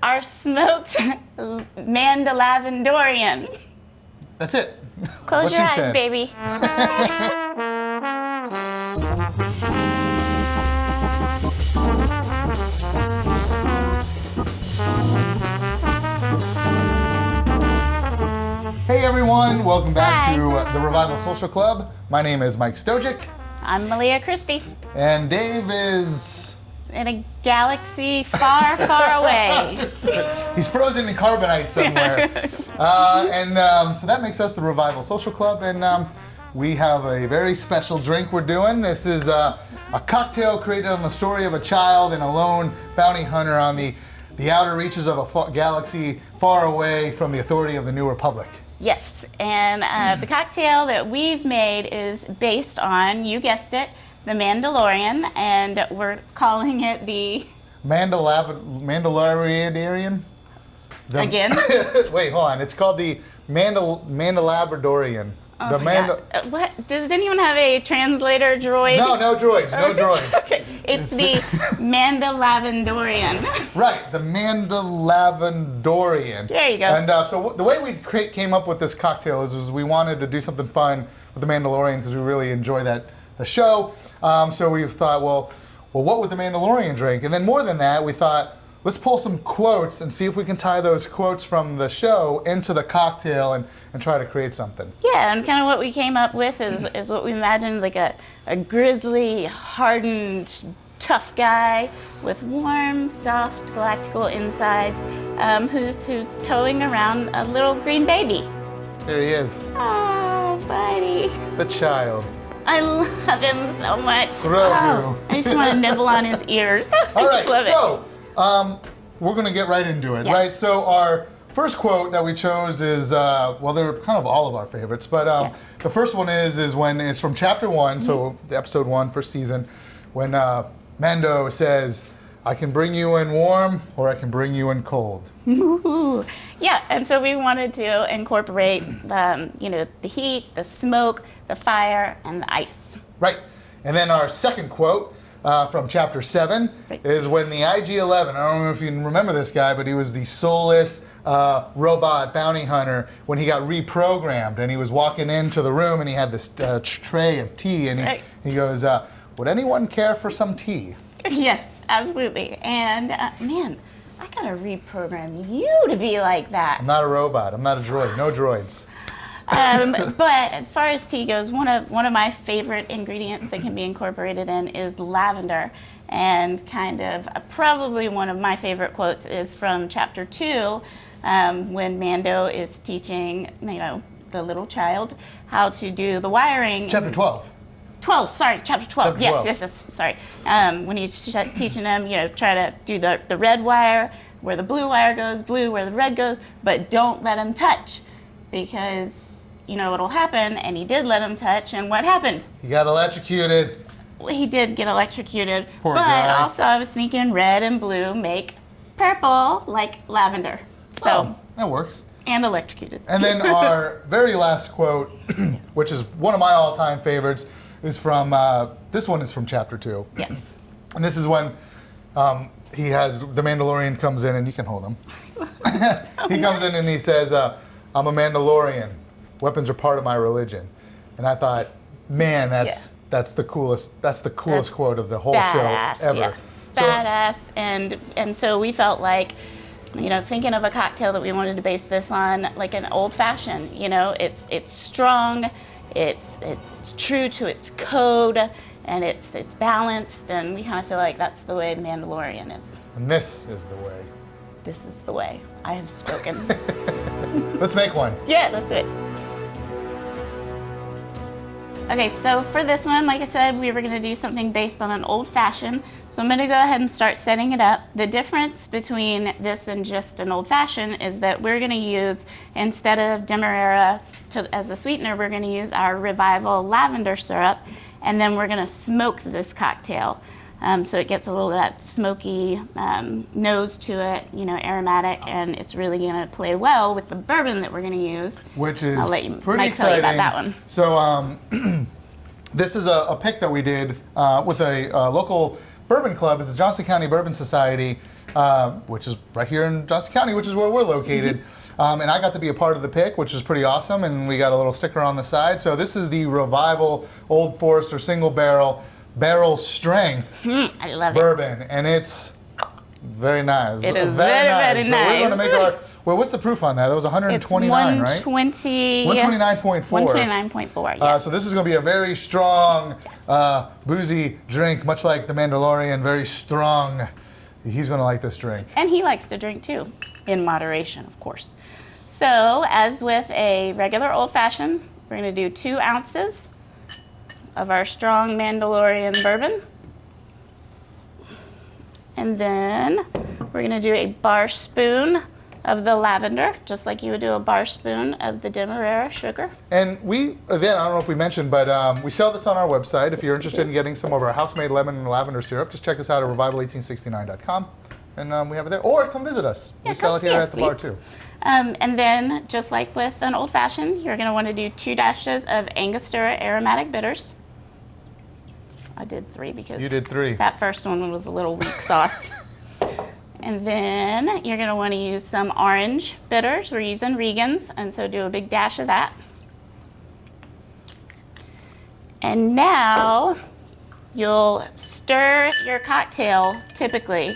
our smoked Manda-Laven-Dorian. That's it. Close What your she eyes, said. baby. Hey everyone, welcome back Hi. to the Revival Social Club. My name is Mike Stojic, I'm Malia Christie. and Dave is... In a galaxy far, far away. He's frozen in carbonite somewhere. So that makes us the Revival Social Club, and we have a very special drink we're doing. This is a cocktail created on the story of a child and a lone bounty hunter on the outer reaches of a galaxy far away from the authority of the New Republic. Yes, and the cocktail that we've made is based on, you guessed it, the Mandalorian, and we're calling it the... Manda-Laven-Dorian? Again? Wait, hold on. It's called the Manda-Laven-Dorian. Oh my God. What? Does anyone have a translator droid? No droids. No droids. Okay. It's the Manda-Laven-Dorian. Right, the Manda-Laven-Dorian. There you go. And so the way we came up with this cocktail is we wanted to do something fun with the Mandalorian because we really enjoy the show. So we thought, well, what would the Mandalorian drink? And then more than that, we thought, let's pull some quotes and see if we can tie those quotes from the show into the cocktail and try to create something. Yeah, and kind of what we came up with is what we imagined, like a grizzly, hardened, tough guy with warm, soft, galactical insides, who's towing around a little green baby. There he is, Oh, buddy. the child. I love him so much. Grogu. I just want to nibble on his ears. All I right, just love it. so we're going to get right into it, Yeah. right? So our first quote that we chose is, well, they're kind of all of our favorites, but the first one is when it's from chapter 1, so episode 1, first season, when Mando says, I can bring you in warm or I can bring you in cold. Ooh. Yeah, and so we wanted to incorporate, the heat, the smoke, the fire, and the ice. Right. And then our second quote from chapter 7 is when the IG-11, I don't know if you can remember this guy, but he was the soulless robot bounty hunter when he got reprogrammed, and he was walking into the room and he had this tray of tea, and he goes, would anyone care for some tea? Yes, absolutely. And man, I gotta reprogram you to be like that. I'm not a robot. I'm not a droid. No droids. But as far as tea goes, one of my favorite ingredients that can be incorporated in is lavender. And kind of probably one of my favorite quotes is from chapter 2, when Mando is teaching, the little child how to do the wiring. Chapter 12. 12, sorry, chapter 12. Chapter 12. Yes, sorry. When he's teaching them, try to do the red wire where the blue wire goes, blue where the red goes, but don't let them touch because what'll happen. And he did let him touch, and what happened? He got electrocuted. Well, he did get electrocuted, Poor but guy. also I was thinking red and blue make purple like lavender. So, that works. and electrocuted. And then our very last quote, which is one of my all-time favorites, is from, this one is from chapter 2. Yes. And this is when the Mandalorian comes in, and you can hold him. He comes in and he says, I'm a Mandalorian. Weapons are part of my religion. And I thought, man, that's the coolest quote of the whole Badass, show ever. yeah. So, Badass, and so we felt like, thinking of a cocktail that we wanted to base this on, like an old fashioned. It's strong, it's true to its code, and it's balanced, and we kind of feel like that's the way the Mandalorian is. and this is the way. This is the way. I have spoken. Let's make one. Yeah, that's it. Okay, so for this one, like I said, we were going to do something based on an old fashioned. So I'm going to go ahead and start setting it up. The difference between this and just an old fashioned is that we're going to use, instead of Demerara as a sweetener, we're going to use our Revival lavender syrup, and then we're going to smoke this cocktail. So it gets a little of that smoky nose to it, aromatic, and it's really going to play well with the bourbon that we're going to use. Which is I'll let you, pretty Mike exciting. tell you about that one. So this is a pick that we did with a local bourbon club. It's the Johnson County Bourbon Society. which is right here in Johnson County, which is where we're located. And I got to be a part of the pick, which is pretty awesome. And we got a little sticker on the side. So this is the Revival Old Forester single barrel strength I love bourbon, and it's very nice. It is very, very So nice. we're going to make our. Well, what's the proof on that? That was 129, right? 129.4. 129.4. Yeah. So this is going to be a very strong, boozy drink, much like the Mandalorian. Very strong. He's going to like this drink. And he likes to drink too, in moderation, of course. So, as with a regular old fashioned, we're going to do 2 ounces of our strong Mandalorian bourbon. And then we're going to do a bar spoon of the lavender, just like you would do a bar spoon of the Demerara sugar. And we, again, I don't know if we mentioned, but we sell this on our website. If you're interested in getting some of our house-made lemon and lavender syrup, just check us out at revival1869.com. And we have it there. Or come visit us. Yeah, we sell it here at the bar, too. And then, just like with an old fashioned, you're going to want to do 2 dashes of Angostura aromatic bitters. I did 3 because You did 3. that first one was a little weak sauce. And then you're going to want to use some orange bitters. We're using Regans, and so do a big dash of that. And now you'll stir your cocktail typically.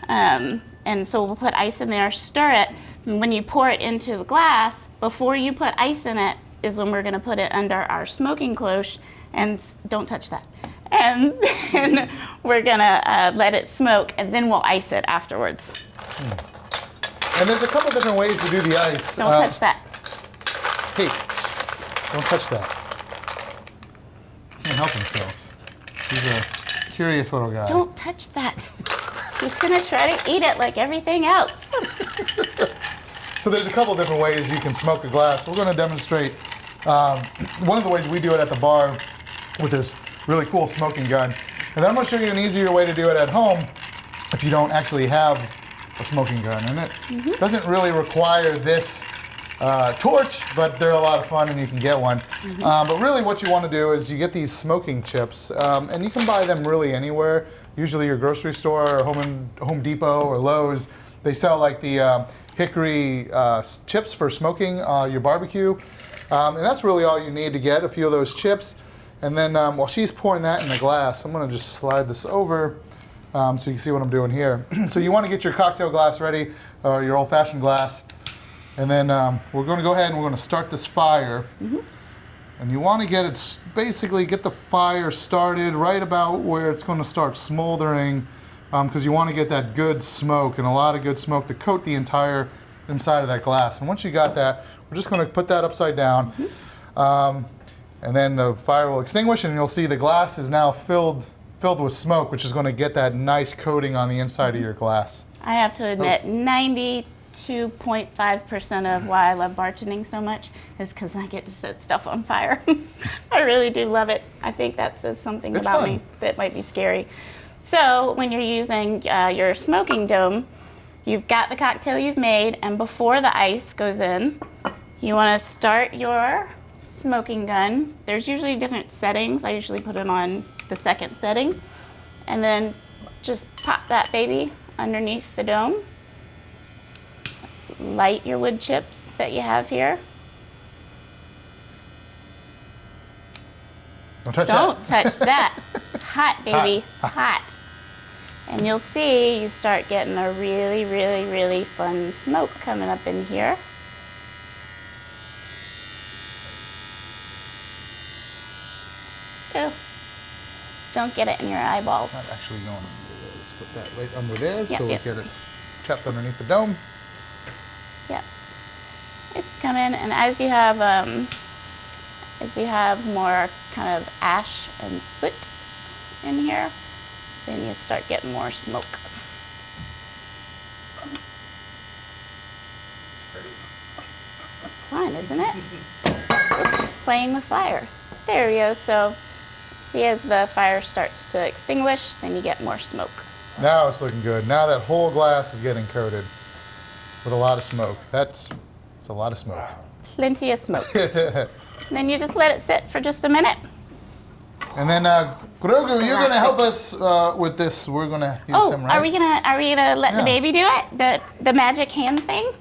And so we'll put ice in there, stir it. And when you pour it into the glass, before you put ice in it is when we're going to put it under our smoking cloche. And don't touch that. And then we're going to let it smoke, and then we'll ice it afterwards. And there's a couple different ways to do the ice. Don't touch that. Hey, don't touch that. He can't help himself. He's a curious little guy. Don't touch that. He's going to try to eat it like everything else. So there's a couple different ways you can smoke a glass. We're going to demonstrate one of the ways we do it at the bar with this really cool smoking gun. And then I'm going to show you an easier way to do it at home if you don't actually have a smoking gun. And it doesn't really require this torch, but they're a lot of fun and you can get one. But really what you want to do is you get these smoking chips, and you can buy them really anywhere. Usually your grocery store or Home Depot or Lowe's. They sell like the hickory chips for smoking your barbecue. And that's really all you need to get, a few of those chips. And then while she's pouring that in the glass, I'm going to just slide this over so you can see what I'm doing here. So you want to get your cocktail glass ready, or your old-fashioned glass. And then we're going to go ahead and we're going to start this fire. And you want to get it, basically get the fire started right about where it's going to start smoldering, because you want to get that good smoke, and a lot of good smoke to coat the entire inside of that glass. And once you got that, we're just going to put that upside down. And then the fire will extinguish, and you'll see the glass is now filled with smoke, which is going to get that nice coating on the inside of your glass. I have to admit, 92.5% of why I love bartending so much is because I get to set stuff on fire. I really do love it. I think that says something It's about fun. me that might be scary. So when you're using your smoking dome, you've got the cocktail you've made, and before the ice goes in, you want to start your smoking gun. There's usually different settings. I usually put it on the 2nd setting, and then just pop that baby underneath the dome. Light your wood chips that you have here. Don't touch Don't that. touch that. Hot, baby, hot. hot. And you'll see you start getting a really, really, really fun smoke coming up in here. Ew. Don't get it in your eyeballs. It's not actually going under there. Let's put that right under there Yep, so we yep. get it trapped underneath the dome. Yep. It's coming, and as you have more kind of ash and soot in here, then you start getting more smoke. It's fun, isn't it? Oops, playing with fire. There we go. So see, as the fire starts to extinguish, then you get more smoke. Now it's looking good. Now that whole glass is getting coated with a lot of smoke. It's a lot of smoke. Plenty of smoke. Then you just let it sit for just a minute. And then Grogu, you're gonna help us with this. We're gonna use him, right? Are we gonna let the baby do it? The magic hand thing?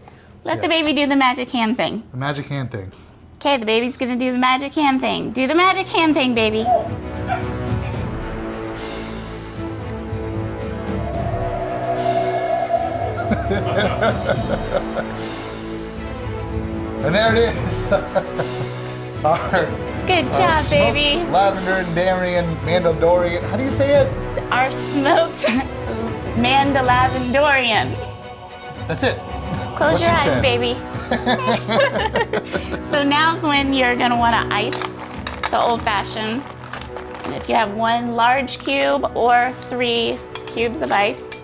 Let the baby do the magic hand thing. The magic hand thing. Okay, the baby's gonna do the magic hand thing. Do the magic hand thing, baby. And there it is. Our Good job, baby. Lavender-Dorian, Manda-Laven-Dorian. How do you say it? Our smoked Manda-Laven-Dorian. That's it. Close What your she eyes, said. baby. So now's when you're gonna wanna ice the old fashioned. And if you have 1 large cube or 3 cubes of ice,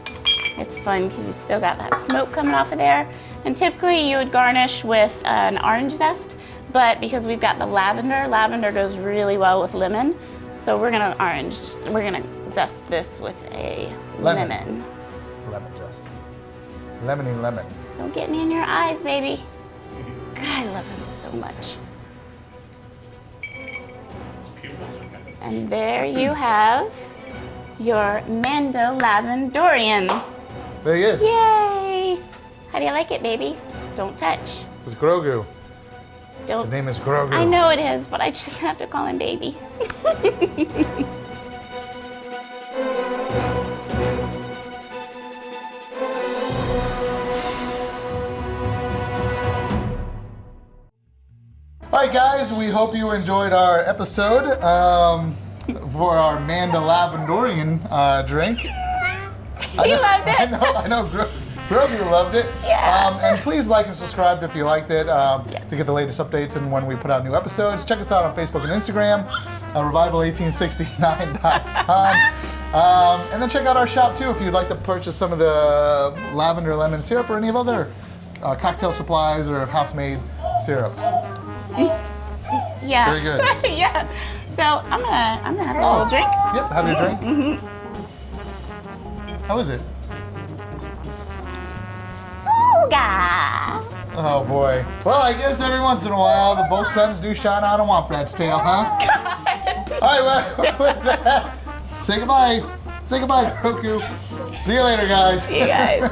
it's fun because you still got that smoke coming off of there. And typically you would garnish with an orange zest, but because we've got the lavender goes really well with lemon. So we're gonna zest this with a lemon. Lemon zest. Lemony lemon. Don't get any in your eyes, baby. God, I love him so much. And there you have your Manda-Laven-Dorian. There he is. Yay! How do you like it, baby? Don't touch. It's Grogu. Don't. His name is Grogu. I know it is, but I just have to call him baby. All right, guys, we hope you enjoyed our episode for our Manda-Laven-Dorian drink. He loved it. I know. Grogu loved it. Yeah. And please like and subscribe if you liked it to get the latest updates and when we put out new episodes. Check us out on Facebook and Instagram, revival1869.com. And then check out our shop too if you'd like to purchase some of the lavender lemon syrup or any of other cocktail supplies or house-made syrups. Yeah. Very good. Yeah. So I'm gonna have a little drink. Yep, have your drink. Mm-hmm. How is it? Sugar. Oh boy. Well, I guess every once in a while the both suns do shine on a womp rat's tail, huh? All right, well, with that, say goodbye. Say goodbye, Roku. See you later, guys. See you guys.